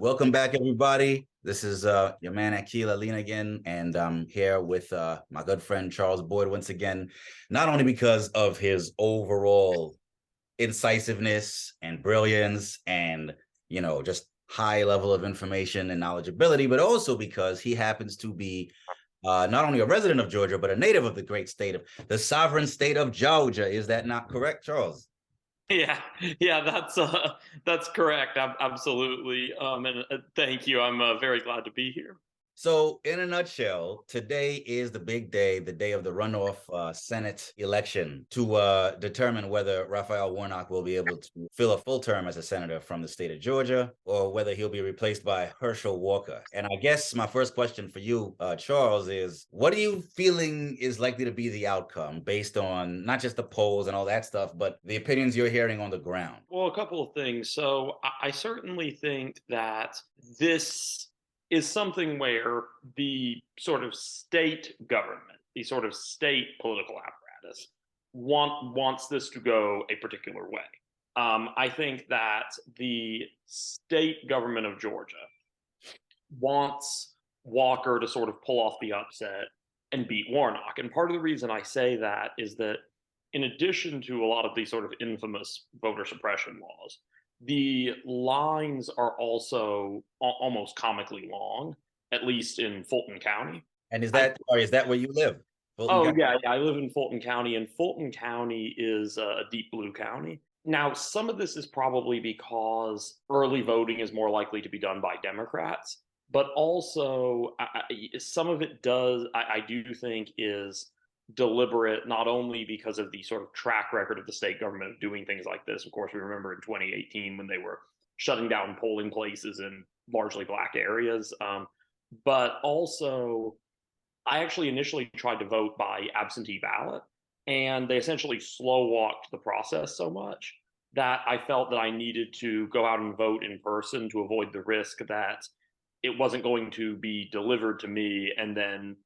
Welcome back, everybody. This is your man Akil Alina again, and I'm here with my good friend Charles Boyd once again, not only because of his overall incisiveness and brilliance and, just high level of information and knowledgeability, but also because he happens to be not only a resident of Georgia, but a native of the great state of the sovereign state of Georgia. Is that not correct, Charles? Yeah, yeah, that's correct. Absolutely. And thank you. I'm very glad to be here. So, in a nutshell, today is the big day, the day of the runoff Senate election to determine whether Raphael Warnock will be able to fill a full term as a senator from the state of Georgia or whether he'll be replaced by Herschel Walker. And I guess my first question for you, Charles, is what are you feeling is likely to be the outcome based on not just the polls and all that stuff, but the opinions you're hearing on the ground? Well, a couple of things. So I certainly think that this is something where the sort of state government, the sort of state political apparatus, wants this to go a particular way. I think that the state government of Georgia wants Walker to sort of pull off the upset and beat Warnock. And part of the reason I say that is that in addition to a lot of these sort of infamous voter suppression laws, the lines are also almost comically long, at least in Fulton County. And I is that where you live? Fulton Oh County? yeah, I live in Fulton County, and Fulton County is a deep blue county. Now, some of this is probably because early voting is more likely to be done by Democrats, but also some of it I do think is deliberate, not only because of the sort of track record of the state government of doing things like this. Of course, we remember in 2018 when they were shutting down polling places in largely black areas, but also I actually initially tried to vote by absentee ballot, and they essentially slow walked the process so much that I felt that I needed to go out and vote in person to avoid the risk that it wasn't going to be delivered to me and then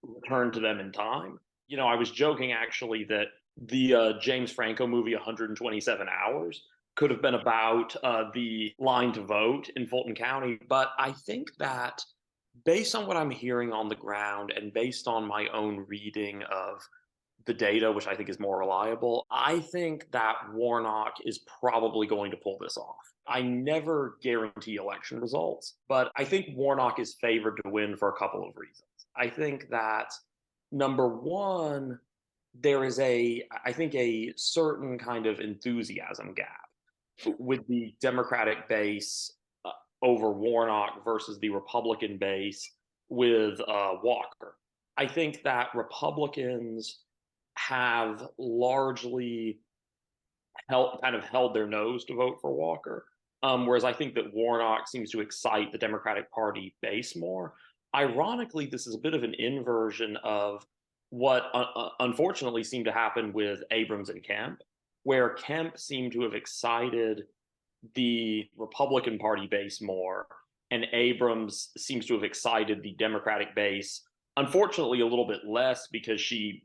returned to them in time. I was joking actually that the James Franco movie 127 Hours could have been about the line to vote in Fulton County, but I think that based on what I'm hearing on the ground and based on my own reading of the data, which I think is more reliable, I think that Warnock is probably going to pull this off. I never guarantee election results, but I think Warnock is favored to win for a couple of reasons. I think that number one, there is I think, a certain kind of enthusiasm gap with the Democratic base over Warnock versus the Republican base with Walker. I think that Republicans have largely held their nose to vote for Walker, whereas I think that Warnock seems to excite the Democratic Party base more. Ironically, this is a bit of an inversion of what unfortunately seemed to happen with Abrams and Kemp, where Kemp seemed to have excited the Republican Party base more, and Abrams seems to have excited the Democratic base. Unfortunately, a little bit less because she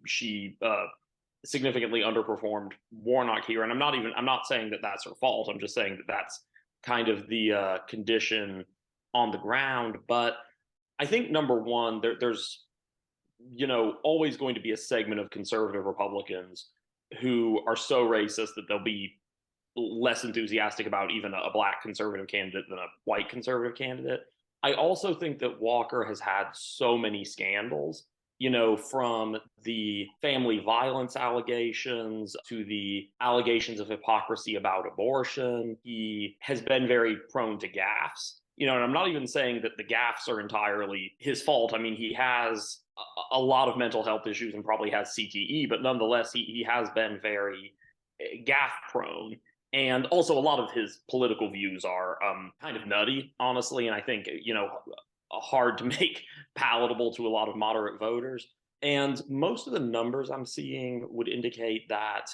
significantly underperformed Warnock here. And I'm not saying that that's her fault. I'm just saying that that's kind of the condition on the ground. But I think number one, there's always going to be a segment of conservative Republicans who are so racist that they'll be less enthusiastic about even a black conservative candidate than a white conservative candidate. I also think that Walker has had so many scandals, from the family violence allegations to the allegations of hypocrisy about abortion. He has been very prone to gaffes, and I'm not even saying that the gaffes are entirely his fault. I mean, he has a lot of mental health issues and probably has CTE, but nonetheless, he has been very gaffe prone. And also, a lot of his political views are kind of nutty, honestly, and I think, hard to make palatable to a lot of moderate voters. And most of the numbers I'm seeing would indicate that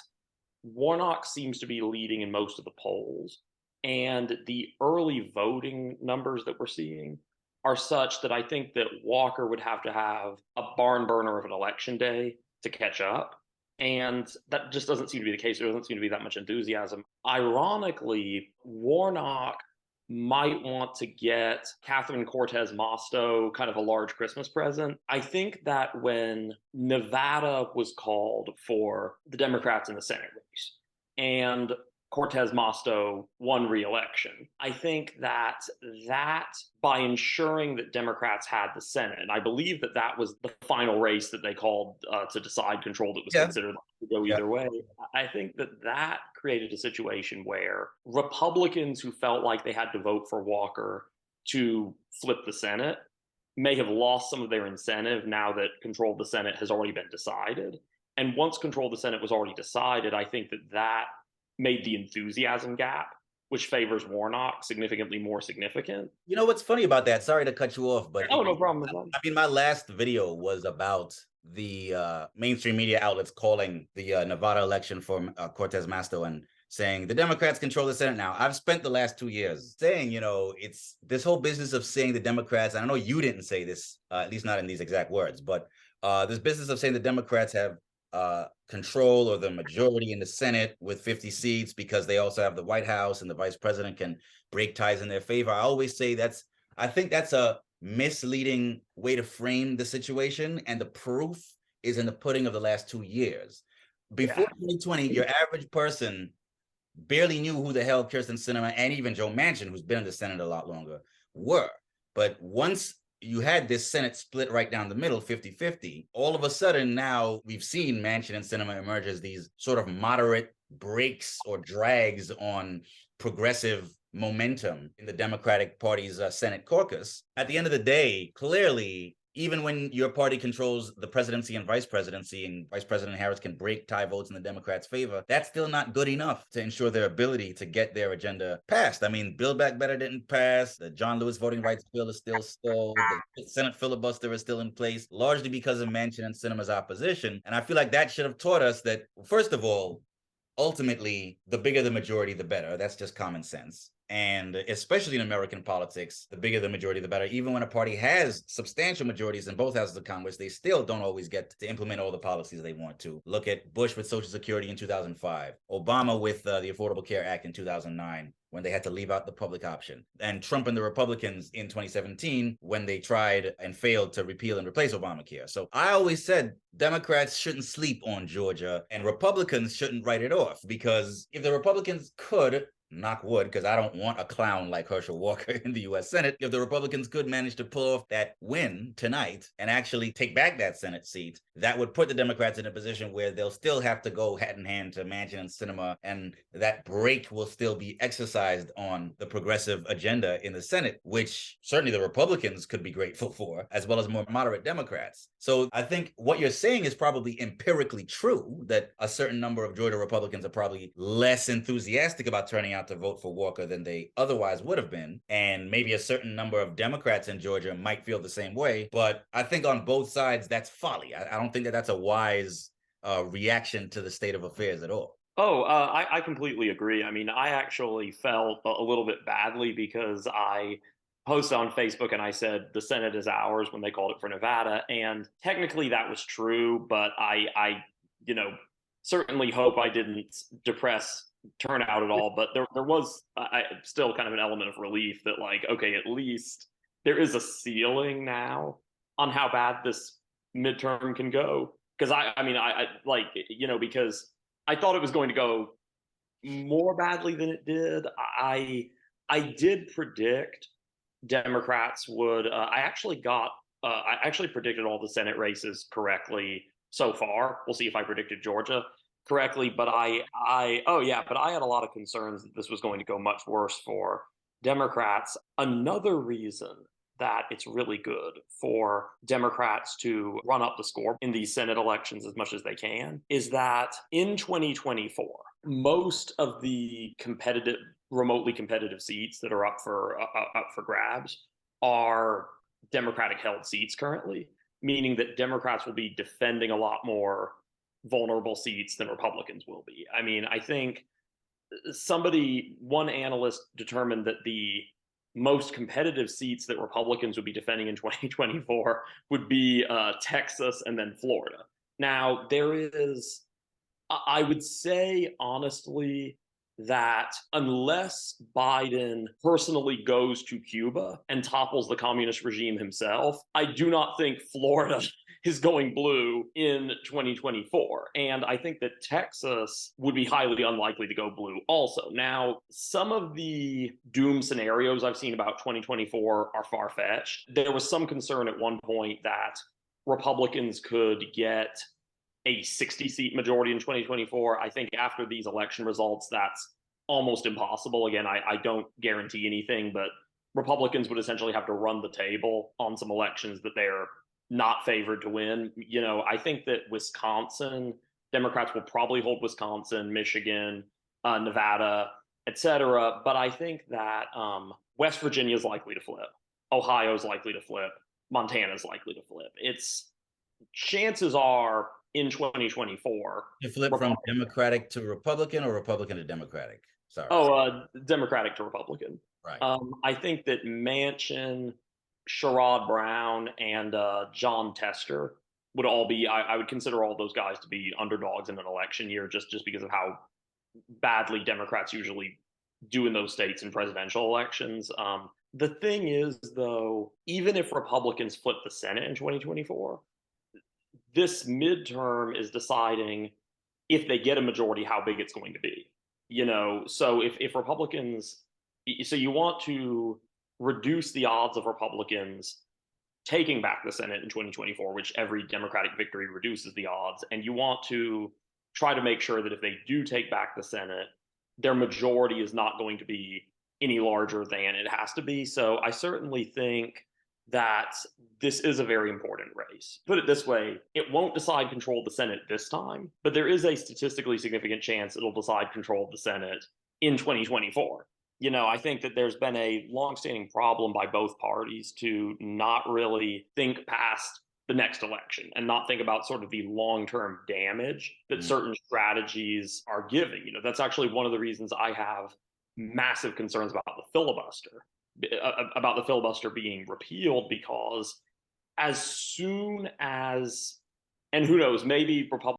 Warnock seems to be leading in most of the polls. And the early voting numbers that we're seeing are such that I think that Walker would have to have a barn burner of an election day to catch up. And that just doesn't seem to be the case. There doesn't seem to be that much enthusiasm. Ironically, Warnock might want to get Catherine Cortez Masto kind of a large Christmas present. I think that when Nevada was called for the Democrats in the Senate race and Cortez Masto won re-election, I think that by ensuring that Democrats had the Senate, and I believe that that was the final race that they called to decide control that was Yeah. considered to go Yeah. either way. I think that that created a situation where Republicans who felt like they had to vote for Walker to flip the Senate may have lost some of their incentive now that control of the Senate has already been decided. And once control of the Senate was already decided, I think that that made the enthusiasm gap, which favors Warnock, significantly more significant. You know what's funny about that? Sorry to cut you off, but Oh, no problem. I mean, my last video was about the mainstream media outlets calling the Nevada election for Cortez Masto and saying the Democrats control the Senate now. I've spent the last 2 years saying, it's this whole business of saying the Democrats, and I know you didn't say this, at least not in these exact words, but this business of saying the Democrats have control or the majority in the Senate with 50 seats because they also have the White House and the vice president can break ties in their favor. I always say I think that's a misleading way to frame the situation. And the proof is in the pudding of the last 2 years. Before 2020, your average person barely knew who the hell Kirsten Sinema and even Joe Manchin, who's been in the Senate a lot longer, were. But once you had this Senate split right down the middle, 50-50, all of a sudden now we've seen Manchin and Sinema emerge as these sort of moderate breaks or drags on progressive momentum in the Democratic Party's Senate caucus. At the end of the day, clearly, even when your party controls the presidency and vice presidency and Vice President Harris can break tie votes in the Democrats' favor, that's still not good enough to ensure their ability to get their agenda passed. I mean, Build Back Better didn't pass. The John Lewis voting rights bill is still stalled. The Senate filibuster is still in place, largely because of Manchin and Sinema's opposition. And I feel like that should have taught us that, first of all, ultimately, the bigger the majority, the better. That's just common sense. And especially in American politics, the bigger the majority, the better. Even when a party has substantial majorities in both houses of Congress, they still don't always get to implement all the policies they want to. Look at Bush with Social Security in 2005, Obama with the Affordable Care Act in 2009, when they had to leave out the public option, and Trump and the Republicans in 2017 when they tried and failed to repeal and replace Obamacare. So I always said Democrats shouldn't sleep on Georgia and Republicans shouldn't write it off, because if the Republicans could, knock wood, because I don't want a clown like Herschel Walker in the U.S. Senate, if the Republicans could manage to pull off that win tonight and actually take back that Senate seat, that would put the Democrats in a position where they'll still have to go hand in hand to Manchin and Sinema, and that break will still be exercised on the progressive agenda in the Senate, which certainly the Republicans could be grateful for, as well as more moderate Democrats. So I think what you're saying is probably empirically true, that a certain number of Georgia Republicans are probably less enthusiastic about turning out to vote for Walker than they otherwise would have been. And maybe a certain number of Democrats in Georgia might feel the same way. But I think on both sides, that's folly. I don't think that that's a wise reaction to the state of affairs at all. Oh, I completely agree. I mean, I actually felt a little bit badly because I posted on Facebook and I said the Senate is ours when they called it for Nevada, and technically that was true, but I certainly hope I didn't depress turnout at all. But there was still kind of an element of relief that, like, okay, at least there is a ceiling now on how bad this midterm can go. Because I mean, I like, because I thought it was going to go more badly than it did. I did predict Democrats would. I actually predicted all the Senate races correctly so far. We'll see if I predicted Georgia correctly, but but I had a lot of concerns that this was going to go much worse for Democrats. Another reason that it's really good for Democrats to run up the score in these Senate elections as much as they can is that in 2024, most of the remotely competitive seats that are up for grabs are Democratic held seats currently, meaning that Democrats will be defending a lot more vulnerable seats than Republicans will be. I mean, I think one analyst determined that the most competitive seats that Republicans would be defending in 2024 would be Texas and then Florida. Now, there is, I would say, honestly, that unless Biden personally goes to Cuba and topples the communist regime himself, I do not think Florida is going blue in 2024. And I think that Texas would be highly unlikely to go blue also. Now, some of the doom scenarios I've seen about 2024 are far fetched. There was some concern at one point that Republicans could get a 60-seat majority in 2024. I think after these election results, that's almost impossible. Again, I don't guarantee anything, but Republicans would essentially have to run the table on some elections that they're not favored to win. I think that Wisconsin, Democrats will probably hold Wisconsin, Michigan, Nevada, etc. But I think that West Virginia is likely to flip. Ohio is likely to flip. Montana is likely to flip. It's chances are in 2024. You flip from Democratic to Republican or Republican to Democratic? Sorry. Democratic to Republican. Right. I think that Manchin, Sherrod Brown, and John Tester would all be. I would consider all those guys to be underdogs in an election year, just because of how badly Democrats usually do in those states in presidential elections. The thing is, though, even if Republicans flip the Senate in 2024, this midterm is deciding if they get a majority, how big it's going to be. So if Republicans, so you want to reduce the odds of Republicans taking back the Senate in 2024, which every Democratic victory reduces the odds. And you want to try to make sure that if they do take back the Senate, their majority is not going to be any larger than it has to be. So I certainly think that this is a very important race. Put it this way, it won't decide control of the Senate this time, but there is a statistically significant chance it'll decide control of the Senate in 2024. I think that there's been a longstanding problem by both parties to not really think past the next election and not think about sort of the long-term damage that certain strategies are giving. That's actually one of the reasons I have massive concerns about the filibuster being repealed, because as soon as, and who knows, maybe Republicans